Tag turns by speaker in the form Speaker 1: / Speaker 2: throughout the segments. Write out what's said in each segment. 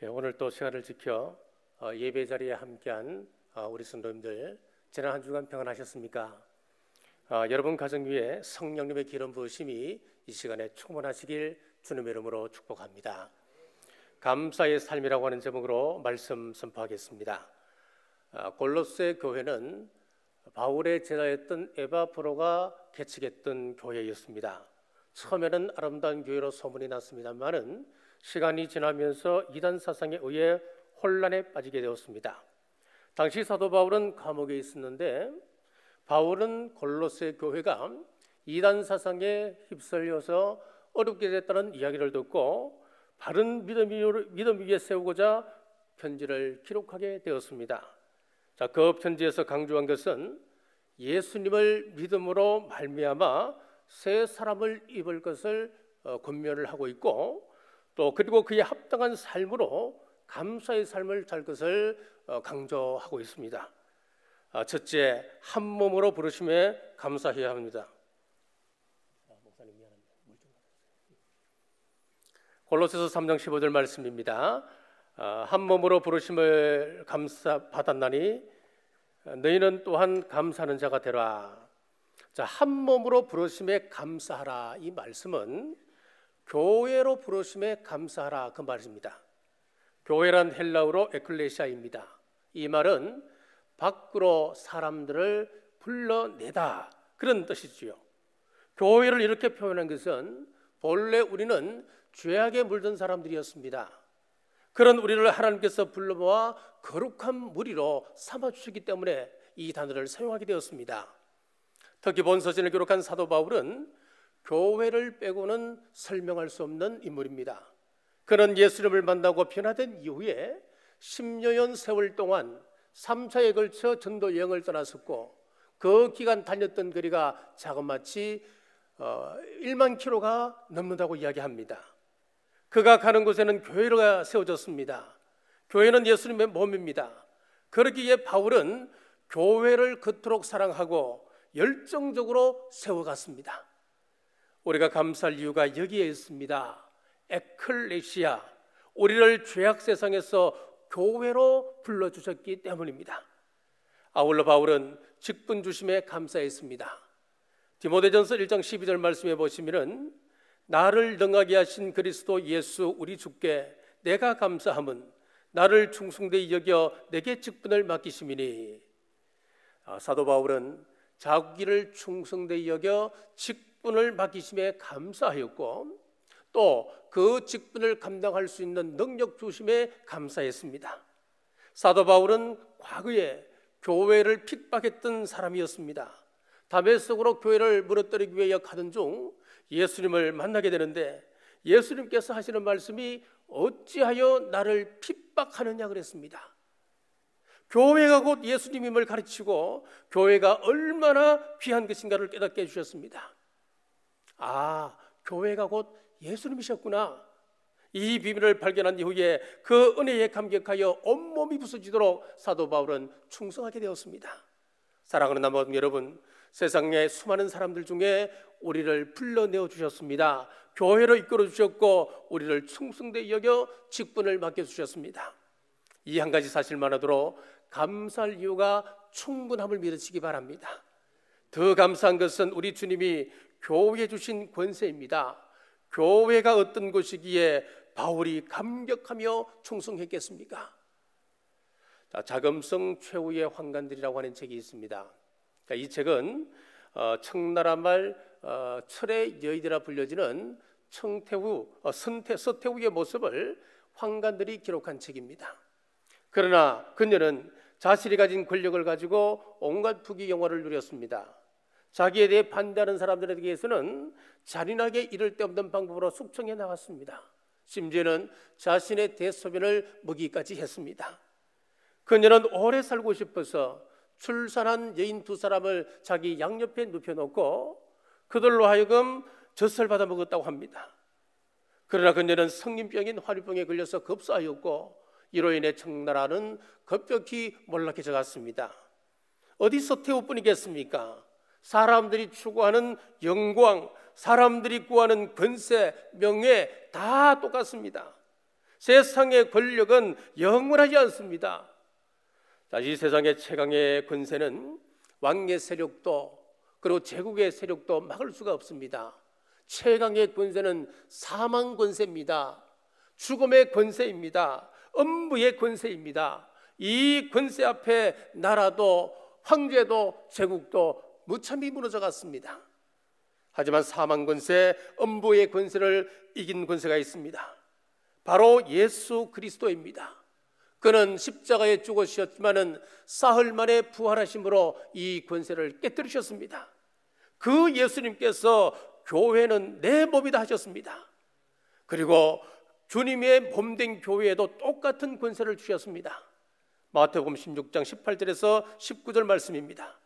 Speaker 1: 오늘 또 시간을 지켜 예배 자리에 함께한 우리 성도님들, 지난 한 주간 평안하셨습니까? 여러분 가정 위에 성령님의 기름 부으심이 이 시간에 충만하시길 주님의 이름으로 축복합니다. 감사의 삶이라고 하는 제목으로 말씀 선포하겠습니다. 골로새 교회는 바울의 제자였던 에바프로가 개척했던 교회였습니다. 처음에는 아름다운 교회로 소문이 났습니다만은 시간이 지나면서 이단 사상에 의해 혼란에 빠지게 되었습니다. 당시 사도 바울은 감옥에 있었는데 바울은 골로새 교회가 이단 사상에 휩쓸려서 어렵게 됐다는 이야기를 듣고 바른 믿음 위에 세우고자 편지를 기록하게 되었습니다. 그 편지에서 강조한 것은 예수님을 믿음으로 말미암아 새 사람을 입을 것을 권면을 하고 있고, 또 그리고 그에 합당한 삶으로 감사의 삶을 살 것을 강조하고 있습니다. 첫째, 한 몸으로 부르심에 감사해야 합니다. 목사님 미안합니다. 골로새서 3장 15절 말씀입니다. 한 몸으로 부르심을 받았나니 너희는 또한 감사하는 자가 되라. 한 몸으로 부르심에 감사하라, 이 말씀은 교회로 부르심에 감사하라, 그 말입니다. 교회란 헬라어로 에클레시아입니다. 이 말은 밖으로 사람들을 불러내다, 그런 뜻이지요. 교회를 이렇게 표현한 것은 본래 우리는 죄악에 물든 사람들이었습니다. 그런 우리를 하나님께서 불러모아 거룩한 무리로 삼아주시기 때문에 이 단어를 사용하게 되었습니다. 특히 본서신을 기록한 사도 바울은 교회를 빼고는 설명할 수 없는 인물입니다. 그는 예수님을 만나고 변화된 이후에 10여년 세월 동안 3차에 걸쳐 전도 여행을 떠났었고, 그 기간 다녔던 거리가 자그마치 1만 킬로가 넘는다고 이야기합니다. 그가 가는 곳에는 교회가 세워졌습니다. 교회는 예수님의 몸입니다. 그러기에 바울은 교회를 그토록 사랑하고 열정적으로 세워갔습니다. 우리가 감사할 이유가 여기에 있습니다. 에클레시아, 우리를 죄악 세상에서 교회로 불러주셨기 때문입니다. 아울러 바울은 직분 주심에 감사했습니다. 디모데전서 1장 12절 말씀해 보시면은 나를 능하게 하신 그리스도 예수 우리 주께 내가 감사함은 나를 충성되이 여겨 내게 직분을 맡기심이니. 사도 바울은 자기를 충성되이 여겨 직분을 맡기심에 감사하였고, 또 그 직분을 감당할 수 있는 능력 주심에 감사했습니다. 사도 바울은 과거에 교회를 핍박했던 사람이었습니다. 다메섹으로 교회를 무너뜨리기 위해 가던 중 예수님을 만나게 되는데, 예수님께서 하시는 말씀이 어찌하여 나를 핍박하느냐 그랬습니다. 교회가 곧 예수님임을 가르치고 교회가 얼마나 귀한 것인가를 깨닫게 해주셨습니다. 교회가 곧 예수님이셨구나. 이 비밀을 발견한 이후에 그 은혜에 감격하여 온몸이 부서지도록 사도 바울은 충성하게 되었습니다. 사랑하는 남은 여러분, 세상의 수많은 사람들 중에 우리를 불러내어 주셨습니다. 교회로 이끌어 주셨고 우리를 충성되이 여겨 직분을 맡겨주셨습니다. 이 한 가지 사실만으로도 감사할 이유가 충분함을 믿으시기 바랍니다. 더 감사한 것은 우리 주님이 교회에 주신 권세입니다. 교회가 어떤 곳이기에 바울이 감격하며 충성했겠습니까? 자금성 최후의 환관들이라고 하는 책이 있습니다. 이 책은 청나라 말 철의 여인이라 불려지는 서태후의 모습을 환관들이 기록한 책입니다. 그러나 그녀는 자신이 가진 권력을 가지고 온갖 부귀영화를 누렸습니다. 자기에 대해 반대하는 사람들에 대해서는 잔인하게 이를 데 없는 방법으로 숙청해 나갔습니다. 심지어는 자신의 대소변을 먹이까지 했습니다. 그녀는 오래 살고 싶어서 출산한 여인 2사람을 자기 양옆에 눕혀놓고 그들로 하여금 젖을 받아 먹었다고 합니다. 그러나 그녀는 성인병인 화류병에 걸려서 급사하였고, 이로 인해 청나라는 급격히 몰락해져 갔습니다. 어디 서태후뿐이겠습니까? 사람들이 추구하는 영광, 사람들이 구하는 권세, 명예 다 똑같습니다. 세상의 권력은 영원하지 않습니다. 자, 이 세상의 최강의 권세는 왕의 세력도 그리고 제국의 세력도 막을 수가 없습니다. 최강의 권세는 사망 권세입니다. 죽음의 권세입니다. 음부의 권세입니다. 이 권세 앞에 나라도 황제도 제국도 무참히 무너져 갔습니다. 하지만 사망 권세, 음부의 권세를 이긴 권세가 있습니다. 바로 예수 그리스도입니다. 그는 십자가에 죽으셨지만은 사흘 만에 부활하심으로 이 권세를 깨뜨리셨습니다. 그 예수님께서 교회는 내 몸이다 하셨습니다. 그리고 주님의 몸된 교회에도 똑같은 권세를 주셨습니다. 마태복음 16장 18절에서 19절 말씀입니다.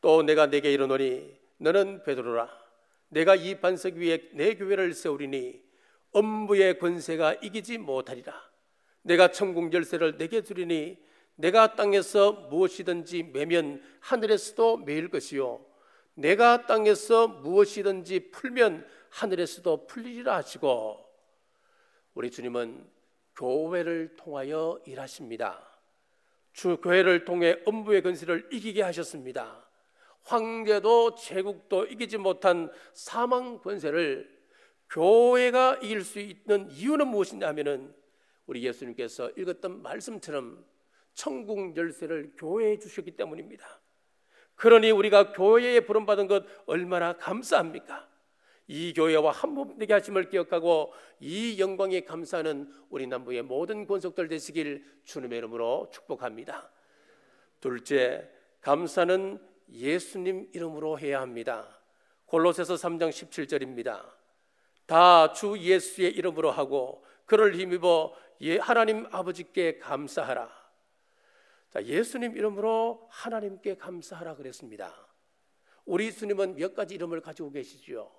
Speaker 1: 또 내가 네게 이르노니 너는 베드로라. 내가 이 반석 위에 내 교회를 세우리니 음부의 권세가 이기지 못하리라. 내가 천국 열쇠를 내게 주리니 내가 땅에서 무엇이든지 매면 하늘에서도 매일 것이요 내가 땅에서 무엇이든지 풀면 하늘에서도 풀리리라 하시고, 우리 주님은 교회를 통하여 일하십니다. 교회를 통해 음부의 권세를 이기게 하셨습니다. 황제도 제국도 이기지 못한 사망 권세를 교회가 이길 수 있는 이유는 무엇이냐 하면은 우리 예수님께서 읽었던 말씀처럼 천국 열쇠를 교회에 주셨기 때문입니다. 그러니 우리가 교회에 부름받은 것 얼마나 감사합니까? 이 교회와 한 몸 되게 하심을 기억하고 이 영광에 감사하는 우리 남부의 모든 권속들 되시길 주님의 이름으로 축복합니다. 둘째, 감사는 예수님 이름으로 해야 합니다. 골로새서 3장 17절입니다. 다 주 예수의 이름으로 하고 그를 힘입어 하나님 아버지께 감사하라. 자, 예수님 이름으로 하나님께 감사하라 그랬습니다. 우리 주님은 몇 가지 이름을 가지고 계시지요.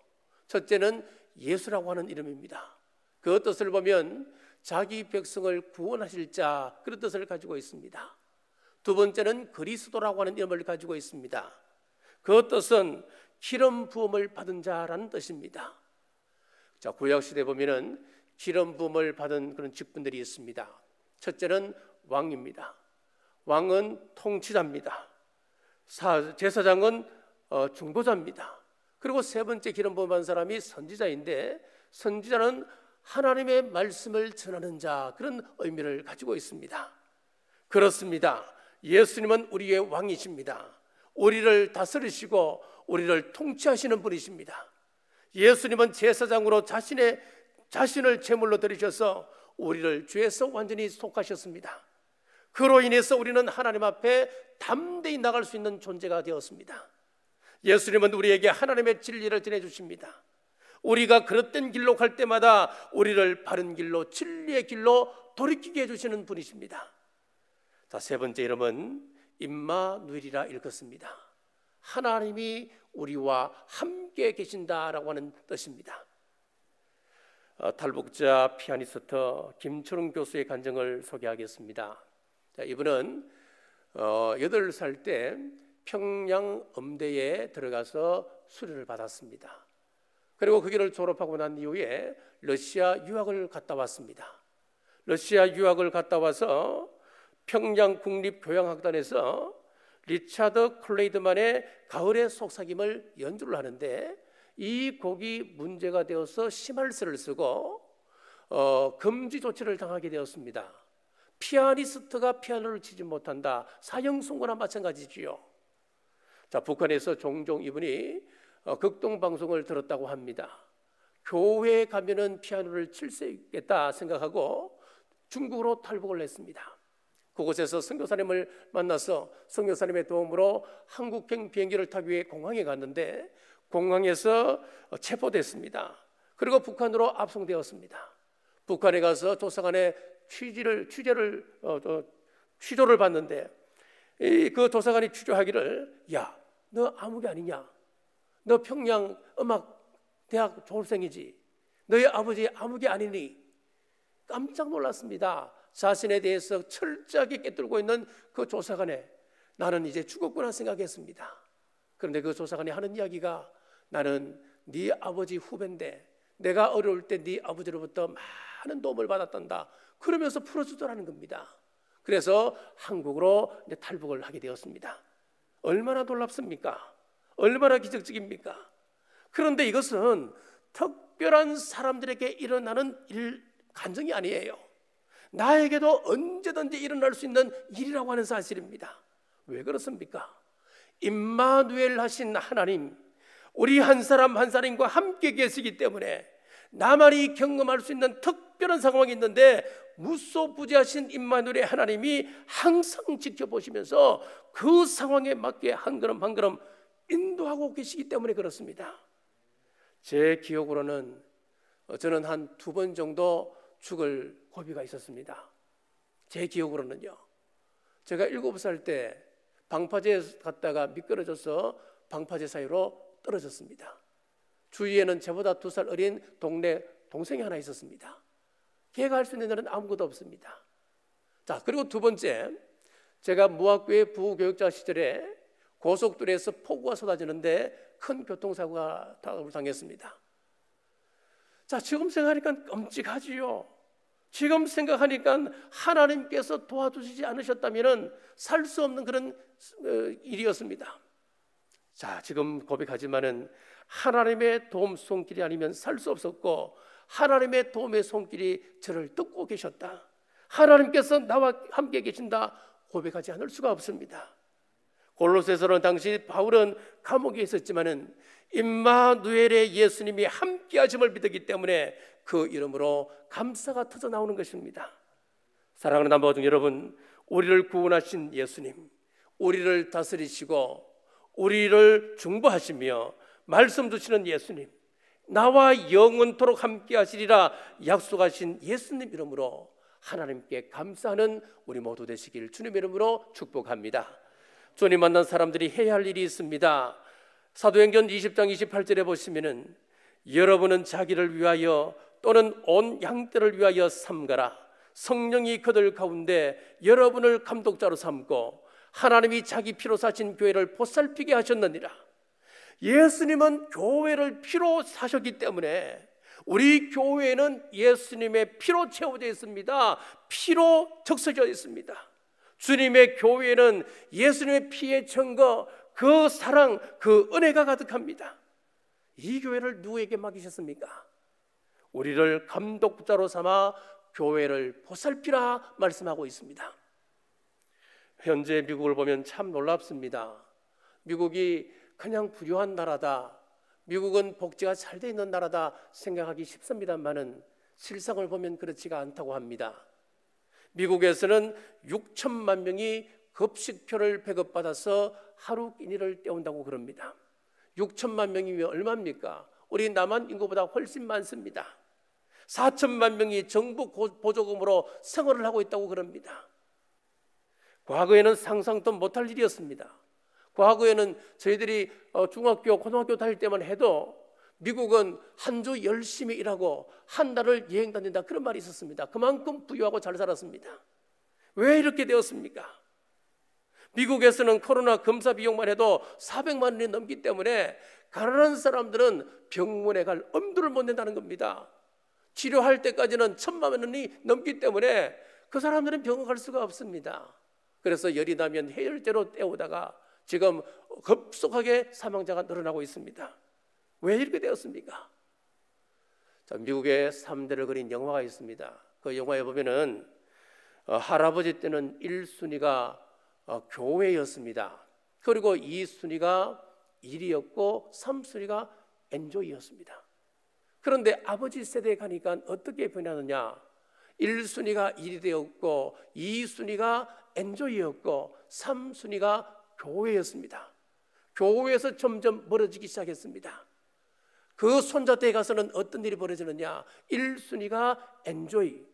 Speaker 1: 첫째는 예수라고 하는 이름입니다. 그 뜻을 보면 자기 백성을 구원하실 자, 그런 뜻을 가지고 있습니다. 두 번째는 그리스도라고 하는 이름을 가지고 있습니다. 그 뜻은 기름 부음을 받은 자라는 뜻입니다. 자, 구약시대에 보면은 기름 부음을 받은 그런 직분들이 있습니다. 첫째는 왕입니다. 왕은 통치자입니다. 제사장은 중보자입니다. 그리고 세 번째 기름 부음 받은 사람이 선지자인데, 선지자는 하나님의 말씀을 전하는 자, 그런 의미를 가지고 있습니다. 그렇습니다. 예수님은 우리의 왕이십니다. 우리를 다스리시고 우리를 통치하시는 분이십니다. 예수님은 제사장으로 자신을 제물로 드리셔서 우리를 죄에서 완전히 속하셨습니다. 그로 인해서 우리는 하나님 앞에 담대히 나갈 수 있는 존재가 되었습니다. 예수님은 우리에게 하나님의 진리를 전해주십니다. 우리가 그릇된 길로 갈 때마다 우리를 바른 길로, 진리의 길로 돌이키게 해주시는 분이십니다. 자, 세 번째 이름은 임마누엘이라 읽었습니다. 하나님이 우리와 함께 계신다라고 하는 뜻입니다. 탈북자 피아니스트 김철웅 교수의 간증을 소개하겠습니다. 자, 이분은 8살 때 평양 음대에 들어가서 수련을 받았습니다. 그리고 그 길을 졸업하고 난 이후에 러시아 유학을 갔다 왔습니다. 러시아 유학을 갔다 와서 평양 국립교향악단에서 리차드 클레이드만의 가을의 속삭임을 연주를 하는데, 이 곡이 문제가 되어서 심할서를 쓰고 금지 조치를 당하게 되었습니다. 피아니스트가 피아노를 치지 못한다, 사형선고나 마찬가지지요. 자, 북한에서 종종 이분이 극동방송을 들었다고 합니다. 교회에 가면은 피아노를 칠 수 있겠다 생각하고 중국으로 탈북을 했습니다. 그곳에서 선교사님을 만나서 선교사님의 도움으로 한국행 비행기를 타기 위해 공항에 갔는데 공항에서 체포됐습니다. 그리고 북한으로 압송되었습니다. 북한에 가서 조사관의 취조를 받는데, 그 조사관이 취조하기를, 야, 너 아무개 아니냐? 너 평양 음악대학 졸업생이지? 너희 아버지 아무개 아니니? 깜짝 놀랐습니다. 자신에 대해서 철저하게 꿰뚫고 있는 그 조사관에 나는 이제 죽었구나 생각했습니다. 그런데 그 조사관이 하는 이야기가, 나는 네 아버지 후배인데 내가 어려울 때 네 아버지로부터 많은 도움을 받았단다. 그러면서 풀어주더라는 겁니다. 그래서 한국으로 이제 탈북을 하게 되었습니다. 얼마나 놀랍습니까? 얼마나 기적적입니까? 그런데 이것은 특별한 사람들에게 일어나는 간증이 아니에요. 나에게도 언제든지 일어날 수 있는 일이라고 하는 사실입니다. 왜 그렇습니까? 임마누엘 하신 하나님, 우리 한 사람 한 사람과 함께 계시기 때문에 나만이 경험할 수 있는 특별한 상황이 있는데 무소부지하신 임마누엘의 하나님이 항상 지켜보시면서 그 상황에 맞게 한 걸음 한 걸음 인도하고 계시기 때문에 그렇습니다. 제 기억으로는 저는 한 2번 정도 죽을 고비가 있었습니다. 제 기억으로는요. 제가 7살 때 방파제에 갔다가 미끄러져서 방파제 사이로 떨어졌습니다. 주위에는 저보다 2살 어린 동네 동생이 하나 있었습니다. 걔가 할 수 있는 일은 아무것도 없습니다. 자, 그리고 2번째, 제가 무학교의 부교육자 시절에 고속도로에서 폭우가 쏟아지는데 큰 교통사고가 당했습니다. 자, 지금 생각하니까 끔찍하지요. 지금 생각하니까 하나님께서 도와주시지 않으셨다면 살 수 없는 그런 일이었습니다. 자, 지금 고백하지만은 하나님의 도움 손길이 아니면 살 수 없었고 하나님의 도움의 손길이 저를 뜯고 계셨다. 하나님께서 나와 함께 계신다 고백하지 않을 수가 없습니다. 골로새서는 당시 바울은 감옥에 있었지만은 임마누엘의 예수님이 함께 하심을 믿었기 때문에 그 이름으로 감사가 터져 나오는 것입니다. 사랑하는 남바중 여러분, 우리를 구원하신 예수님, 우리를 다스리시고 우리를 중보하시며 말씀 주시는 예수님, 나와 영원토록 함께 하시리라 약속하신 예수님 이름으로 하나님께 감사하는 우리 모두 되시길 주님의 이름으로 축복합니다. 주님 만난 사람들이 해야 할 일이 있습니다. 사도행전 20장 28절에 보시면은 여러분은 자기를 위하여 또는 온 양떼를 위하여 삼가라. 성령이 그들 가운데 여러분을 감독자로 삼고 하나님이 자기 피로 사신 교회를 보살피게 하셨느니라. 예수님은 교회를 피로 사셨기 때문에 우리 교회는 예수님의 피로 채워져 있습니다. 피로 적셔져 있습니다. 주님의 교회는 예수님의 피의 증거, 그 사랑, 그 은혜가 가득합니다. 이 교회를 누구에게 맡기셨습니까? 우리를 감독자로 삼아 교회를 보살피라 말씀하고 있습니다. 현재 미국을 보면 참 놀랍습니다. 미국이 그냥 부유한 나라다, 미국은 복지가 잘 돼 있는 나라다 생각하기 쉽습니다만은 실상을 보면 그렇지가 않다고 합니다. 미국에서는 6천만 명이 급식표를 배급받아서 하루 끼니를 때운다고 그럽니다. 6천만 명이면 얼마입니까? 우리 남한 인구보다 훨씬 많습니다. 4천만 명이 정부 보조금으로 생활을 하고 있다고 그럽니다. 과거에는 상상도 못할 일이었습니다. 과거에는 저희들이 중학교, 고등학교 다닐 때만 해도 미국은 한 주 열심히 일하고 한 달을 여행 다닌다 그런 말이 있었습니다. 그만큼 부유하고 잘 살았습니다. 왜 이렇게 되었습니까? 미국에서는 코로나 검사 비용만 해도 400만 원이 넘기 때문에 가난한 사람들은 병원에 갈 엄두를 못 낸다는 겁니다. 치료할 때까지는 1,000만 원이 넘기 때문에 그 사람들은 병원 갈 수가 없습니다. 그래서 열이 나면 해열제로 때우다가 지금 급속하게 사망자가 늘어나고 있습니다. 왜 이렇게 되었습니까? 자, 미국의 3대를 그린 영화가 있습니다. 그 영화에 보면은 할아버지 때는 1순위가 교회였습니다. 그리고 2순위가 일이었고 3순위가 엔조이였습니다. 그런데 아버지 세대에 가니까 어떻게 변하느냐? 1순위가 일이 되었고 2순위가 엔조이였고 3순위가 교회였습니다. 교회에서 점점 멀어지기 시작했습니다. 그 손자때에 가서는 어떤 일이 벌어지느냐? 1순위가 엔조이,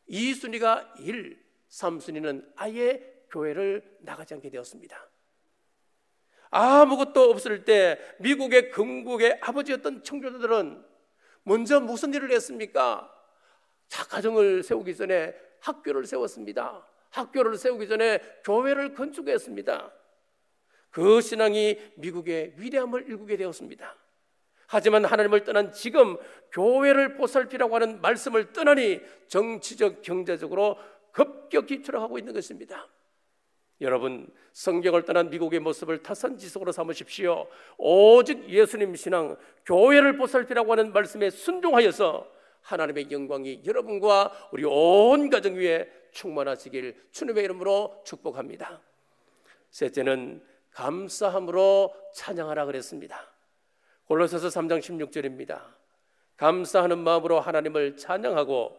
Speaker 1: 2순위가 일, 3순위는 아예 교회를 나가지 않게 되었습니다. 아무것도 없을 때 미국의 건국의 아버지였던 청교도들은 먼저 무슨 일을 했습니까? 가정을 세우기 전에 학교를 세웠습니다. 학교를 세우기 전에 교회를 건축했습니다. 그 신앙이 미국의 위대함을 일구게 되었습니다. 하지만 하나님을 떠난 지금 교회를 보살피라고 하는 말씀을 떠나니 정치적, 경제적으로 급격히 추락하고 있는 것입니다. 여러분, 성경을 떠난 미국의 모습을 타산지석으로 삼으십시오. 오직 예수님 신앙, 교회를 보살피라고 하는 말씀에 순종하여서 하나님의 영광이 여러분과 우리 온 가정 위에 충만하시길 주님의 이름으로 축복합니다. 셋째는 감사함으로 찬양하라 그랬습니다. 골로새서 3장 16절입니다. 감사하는 마음으로 하나님을 찬양하고,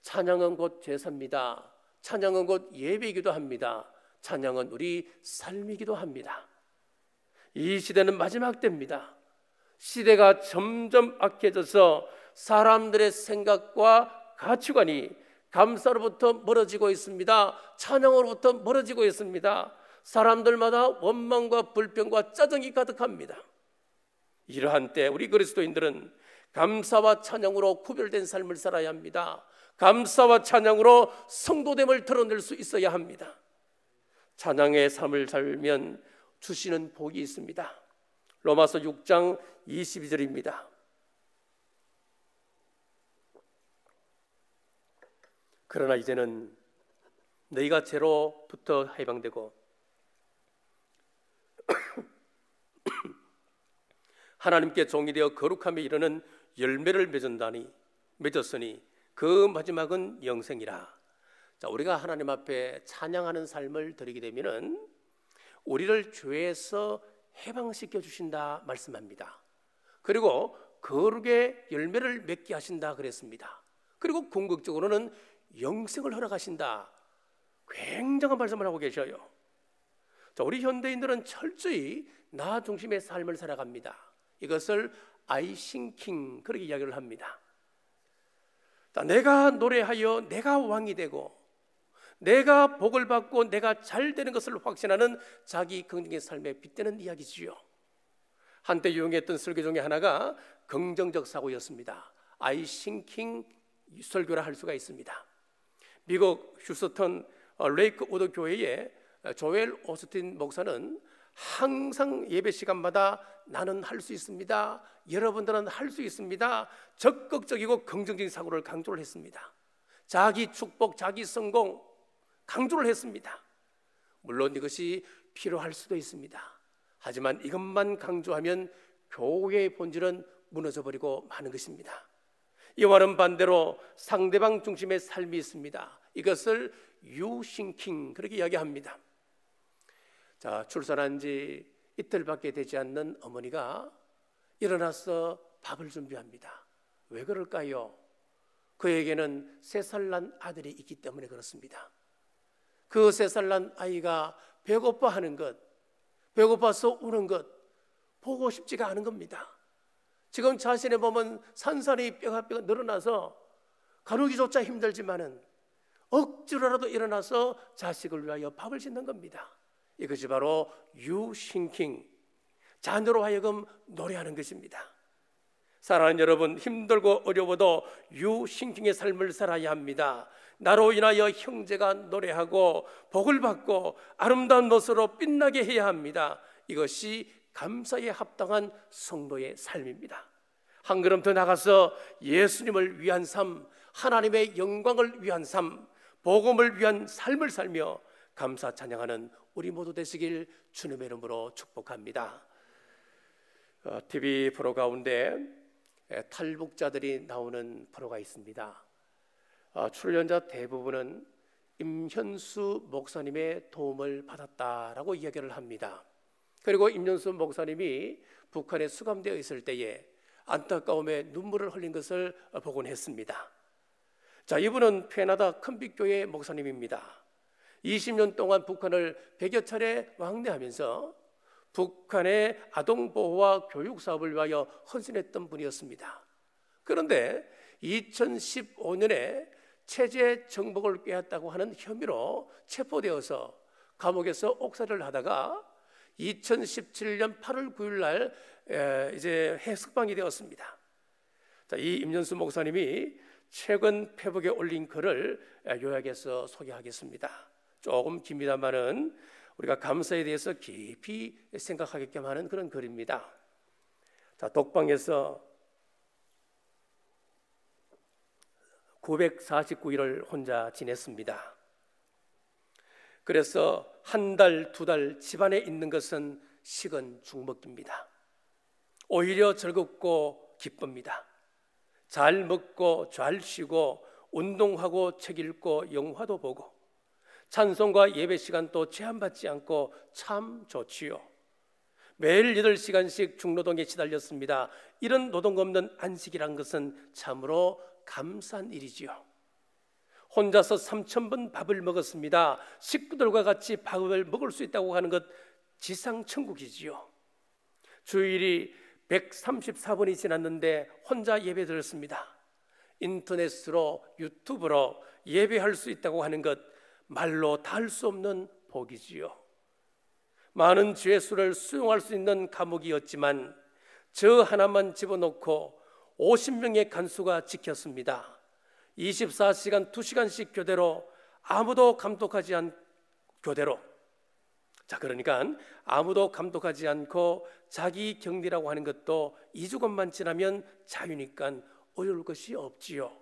Speaker 1: 찬양은 곧 제사입니다. 찬양은 곧 예배이기도 합니다. 찬양은 우리 삶이기도 합니다. 이 시대는 마지막 때입니다. 시대가 점점 악해져서 사람들의 생각과 가치관이 감사로부터 멀어지고 있습니다. 찬양으로부터 멀어지고 있습니다. 사람들마다 원망과 불평과 짜증이 가득합니다. 이러한 때 우리 그리스도인들은 감사와 찬양으로 구별된 삶을 살아야 합니다. 감사와 찬양으로 성도됨을 드러낼 수 있어야 합니다. 찬양의 삶을 살면 주시는 복이 있습니다. 로마서 6장 22절입니다. 그러나 이제는 너희가 죄로부터 해방되고 하나님께 종이 되어 거룩함에 이르는 열매를 맺었으니 그 마지막은 영생이라. 자, 우리가 하나님 앞에 찬양하는 삶을 드리게 되면은 우리를 죄에서 해방시켜 주신다 말씀합니다. 그리고 거룩의 열매를 맺게 하신다 그랬습니다. 그리고 궁극적으로는 영생을 허락하신다. 굉장한 말씀을 하고 계셔요. 자, 우리 현대인들은 철저히 나 중심의 삶을 살아갑니다. 이것을 아이싱킹, 그렇게 이야기를 합니다. 내가 노래하여 내가 왕이 되고 내가 복을 받고 내가 잘 되는 것을 확신하는 자기 긍정의 삶에 빗대는 이야기지요. 한때 유행했던 설교 중에 하나가 긍정적 사고였습니다. 아이싱킹 설교라 할 수가 있습니다. 미국 휴스턴 레이크우드 교회의 조엘 오스틴 목사는 항상 예배 시간마다 나는 할 수 있습니다, 여러분들은 할 수 있습니다, 적극적이고 긍정적인 사고를 강조를 했습니다. 자기 축복, 자기 성공 강조를 했습니다. 물론 이것이 필요할 수도 있습니다. 하지만 이것만 강조하면 교회의 본질은 무너져버리고 마는 것입니다. 이와는 반대로 상대방 중심의 삶이 있습니다. 이것을 유싱킹, 그렇게 이야기합니다. 자, 출산한 지 이틀밖에 되지 않는 어머니가 일어나서 밥을 준비합니다. 왜 그럴까요? 그에게는 3살 난 아들이 있기 때문에 그렇습니다. 그 3살 난 아이가 배고파하는 것, 배고파서 우는 것 보고 싶지가 않은 겁니다. 지금 자신의 몸은 산산이 뼈가 늘어나서 가누기조차 힘들지만은 억지로라도 일어나서 자식을 위하여 밥을 짓는 겁니다. 이것이 바로 유싱킹, 자녀로 하여금 노래하는 것입니다. 사랑하는 여러분, 힘들고 어려워도 유싱킹의 삶을 살아야 합니다. 나로 인하여 형제가 노래하고 복을 받고 아름다운 모습으로 빛나게 해야 합니다. 이것이 감사에 합당한 성도의 삶입니다. 한 걸음 더 나가서 예수님을 위한 삶, 하나님의 영광을 위한 삶, 복음을 위한 삶을 살며 감사 찬양하는 우리 모두 되시길 주님의 이름으로 축복합니다. TV 프로 가운데 탈북자들이 나오는 프로가 있습니다. 출연자 대부분은 임현수 목사님의 도움을 받았다라고 이야기를 합니다. 그리고 임현수 목사님이 북한에 수감되어 있을 때에 안타까움에 눈물을 흘린 것을 보곤 했습니다. 자, 이분은 캐나다 큰빛교회 목사님입니다. 20년 동안 북한을 100여 차례 왕래하면서 북한의 아동보호와 교육사업을 위하여 헌신했던 분이었습니다. 그런데 2015년에 체제 정복을 꾀했다고 하는 혐의로 체포되어서 감옥에서 옥살이를 하다가 2017년 8월 9일 날 이제 해석방이 되었습니다. 자, 이 임현수 목사님이 최근 페북에 올린 글을 요약해서 소개하겠습니다. 조금 깁니다만은 우리가 감사에 대해서 깊이 생각하게끔 하는 그런 글입니다. 자, 독방에서 949일을 혼자 지냈습니다. 그래서 한 달, 두 달 집안에 있는 것은 식은 죽 먹기입니다. 오히려 즐겁고 기쁩니다. 잘 먹고 잘 쉬고 운동하고 책 읽고 영화도 보고 찬송과 예배 시간도 제한받지 않고 참 좋지요. 매일 8시간씩 중노동에 시달렸습니다. 이런 노동 없는 안식이란 것은 참으로 감사한 일이지요. 혼자서 3,000번 밥을 먹었습니다. 식구들과 같이 밥을 먹을 수 있다고 하는 것 지상천국이지요. 주일이 134번이 지났는데 혼자 예배 드렸습니다. 인터넷으로 유튜브로 예배할 수 있다고 하는 것 말로 다 할 수 없는 복이지요. 많은 죄수를 수용할 수 있는 감옥이었지만 저 하나만 집어넣고 50명의 간수가 지켰습니다. 24시간 2시간씩 교대로 아무도 감독하지 않은 교대로. 자, 그러니까 아무도 감독하지 않고 자기 격리라고 하는 것도 2주간만 지나면 자유니까 어려울 것이 없지요.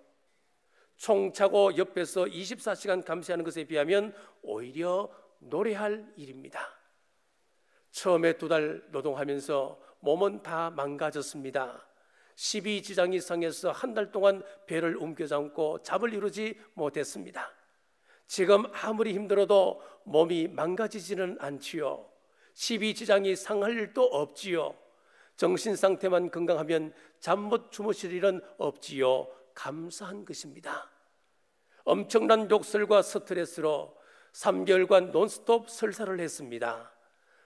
Speaker 1: 총 차고 옆에서 24시간 감시하는 것에 비하면 오히려 노래할 일입니다. 처음에 2달 노동하면서 몸은 다 망가졌습니다. 12지장이 상해서 한 달 동안 배를 움켜잡고 잠을 이루지 못했습니다. 지금 아무리 힘들어도 몸이 망가지지는 않지요. 12지장이 상할 일도 없지요. 정신 상태만 건강하면 잠 못 주무실 일은 없지요. 감사한 것입니다. 엄청난 욕설과 스트레스로 3개월간 논스톱 설사를 했습니다.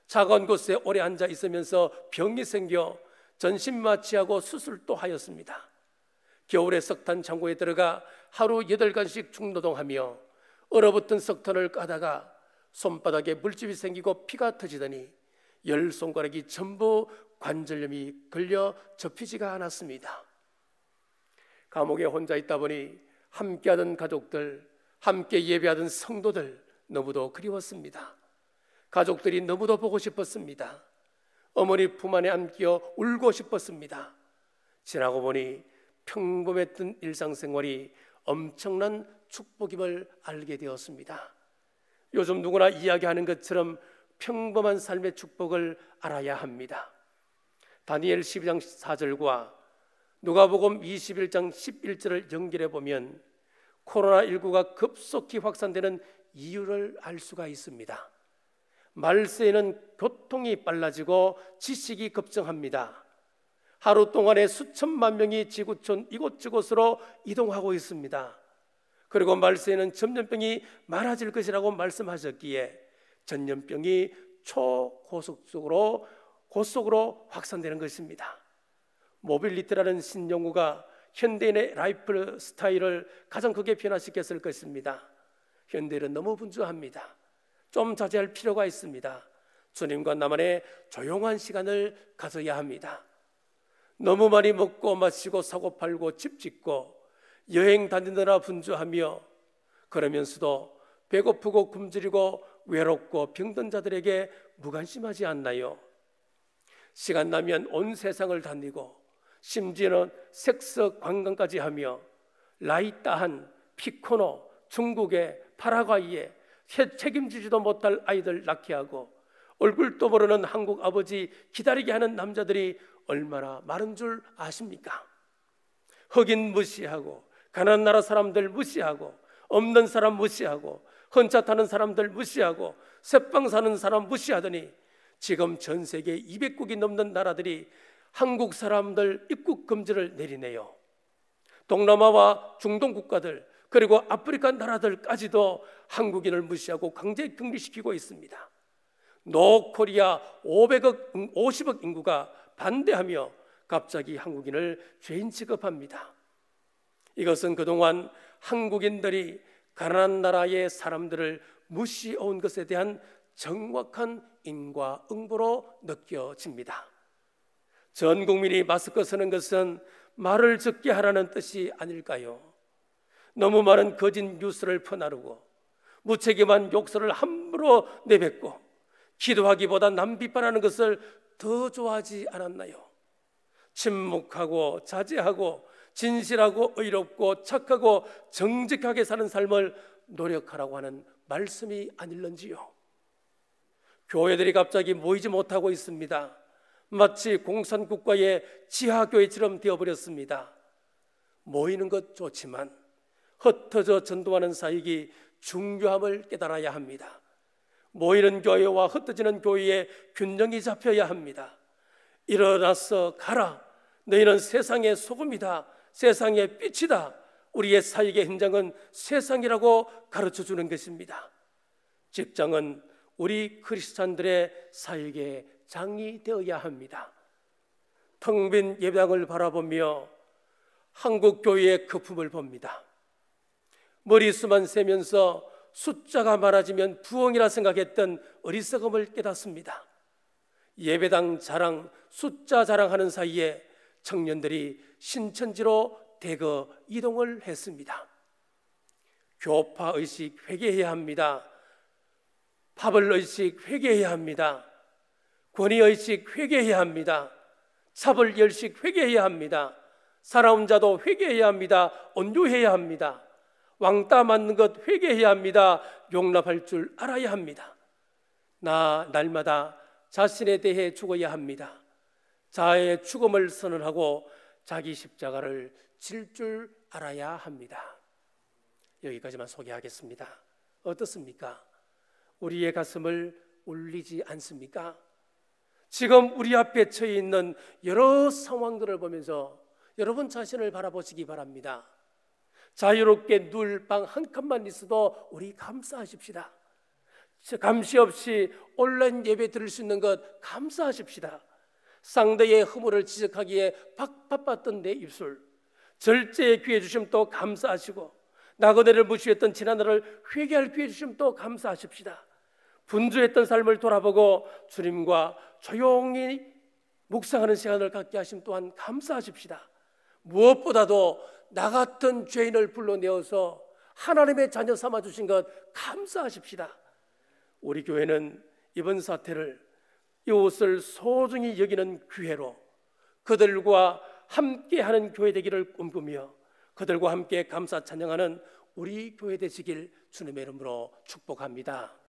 Speaker 1: 차가운 곳에 오래 앉아 있으면서 병이 생겨 전신마취하고 수술도 하였습니다. 겨울에 석탄 창고에 들어가 하루 8간씩 중노동하며 얼어붙은 석탄을 까다가 손바닥에 물집이 생기고 피가 터지더니 10손가락이 전부 관절염이 걸려 접히지가 않았습니다. 감옥에 혼자 있다 보니 함께하던 가족들, 함께 예배하던 성도들 너무도 그리웠습니다. 가족들이 너무도 보고 싶었습니다. 어머니 품 안에 안겨 울고 싶었습니다. 지나고 보니 평범했던 일상생활이 엄청난 축복임을 알게 되었습니다. 요즘 누구나 이야기하는 것처럼 평범한 삶의 축복을 알아야 합니다. 다니엘 12장 4절과 누가복음 21장 11절을 연결해 보면 코로나19가 급속히 확산되는 이유를 알 수가 있습니다. 말세에는 교통이 빨라지고 지식이 급증합니다. 하루 동안에 수천만 명이 지구촌 이곳저곳으로 이동하고 있습니다. 그리고 말세에는 전염병이 많아질 것이라고 말씀하셨기에 전염병이 초고속으로 확산되는 것입니다. 모빌리티라는 신용어가 현대인의 라이프 스타일을 가장 크게 변화시켰을 것입니다. 현대인은 너무 분주합니다. 좀 자제할 필요가 있습니다. 주님과 나만의 조용한 시간을 가져야 합니다. 너무 많이 먹고 마시고 사고 팔고 집 짓고 여행 다니느라 분주하며 그러면서도 배고프고 굶주리고 외롭고 병든 자들에게 무관심하지 않나요? 시간 나면 온 세상을 다니고 심지어는 섹스 관광까지 하며 라이따한 피코노, 중국의 파라과이에 책임지지도 못할 아이들 낳게 하고 얼굴도 모르는 한국 아버지 기다리게 하는 남자들이 얼마나 많은 줄 아십니까? 흑인 무시하고 가난한 나라 사람들 무시하고 없는 사람 무시하고 헌차 타는 사람들 무시하고 새빵 사는 사람 무시하더니 지금 전 세계 200국이 넘는 나라들이 한국 사람들 입국 금지를 내리네요. 동남아와 중동 국가들 그리고 아프리카 나라들까지도 한국인을 무시하고 강제 격리시키고 있습니다. 노코리아 50억 인구가 반대하며 갑자기 한국인을 죄인 취급합니다. 이것은 그동안 한국인들이 가난한 나라의 사람들을 무시해온 것에 대한 정확한 인과응보로 느껴집니다. 전 국민이 마스크 쓰는 것은 말을 적게 하라는 뜻이 아닐까요? 너무 많은 거짓 뉴스를 퍼나르고 무책임한 욕설을 함부로 내뱉고 기도하기보다 남 비판하는 것을 더 좋아하지 않았나요? 침묵하고 자제하고 진실하고 의롭고 착하고 정직하게 사는 삶을 노력하라고 하는 말씀이 아닐런지요. 교회들이 갑자기 모이지 못하고 있습니다. 마치 공산국가의 지하교회처럼 되어버렸습니다. 모이는 것 좋지만 흩어져 전도하는 사역이 중요함을 깨달아야 합니다. 모이는 교회와 흩어지는 교회의 균형이 잡혀야 합니다. 일어나서 가라. 너희는 세상의 소금이다. 세상의 빛이다. 우리의 사역의 현장은 세상이라고 가르쳐주는 것입니다. 직장은 우리 크리스찬들의 사역의 장이 되어야 합니다. 텅 빈 예배당을 바라보며 한국 교회의 거품을 봅니다. 머리수만 세면서 숫자가 많아지면 부엉이라 생각했던 어리석음을 깨닫습니다. 예배당 자랑, 숫자 자랑하는 사이에 청년들이 신천지로 대거 이동을 했습니다. 교파의식 회개해야 합니다. 파벌의식 회개해야 합니다. 권위의식 회개해야 합니다. 차별의식 회개해야 합니다. 살아온 자도 회개해야 합니다. 온유해야 합니다. 왕따 맞는 것 회개해야 합니다. 용납할 줄 알아야 합니다. 날마다 자신에 대해 죽어야 합니다. 자아의 죽음을 선언하고 자기 십자가를 질 줄 알아야 합니다. 여기까지만 소개하겠습니다. 어떻습니까? 우리의 가슴을 울리지 않습니까? 지금 우리 앞에 처해 있는 여러 상황들을 보면서 여러분 자신을 바라보시기 바랍니다. 자유롭게 누울 방 한 칸만 있어도 우리 감사하십시다. 감시 없이 온라인 예배 들을 수 있는 것 감사하십시다. 상대의 허물을 지적하기에 바빴던 내 입술, 절제의 기회 주심 또 감사하시고, 나그네를 무시했던 지난날을 회개할 기회 주심 또 감사하십시다. 분주했던 삶을 돌아보고 주님과 조용히 묵상하는 시간을 갖게 하심 또한 감사하십시다. 무엇보다도 나 같은 죄인을 불러내어서 하나님의 자녀 삼아주신 것 감사하십시다. 우리 교회는 이번 사태를, 이웃을 소중히 여기는 교회로 그들과 함께하는 교회 되기를 꿈꾸며 그들과 함께 감사 찬양하는 우리 교회 되시길 주님의 이름으로 축복합니다.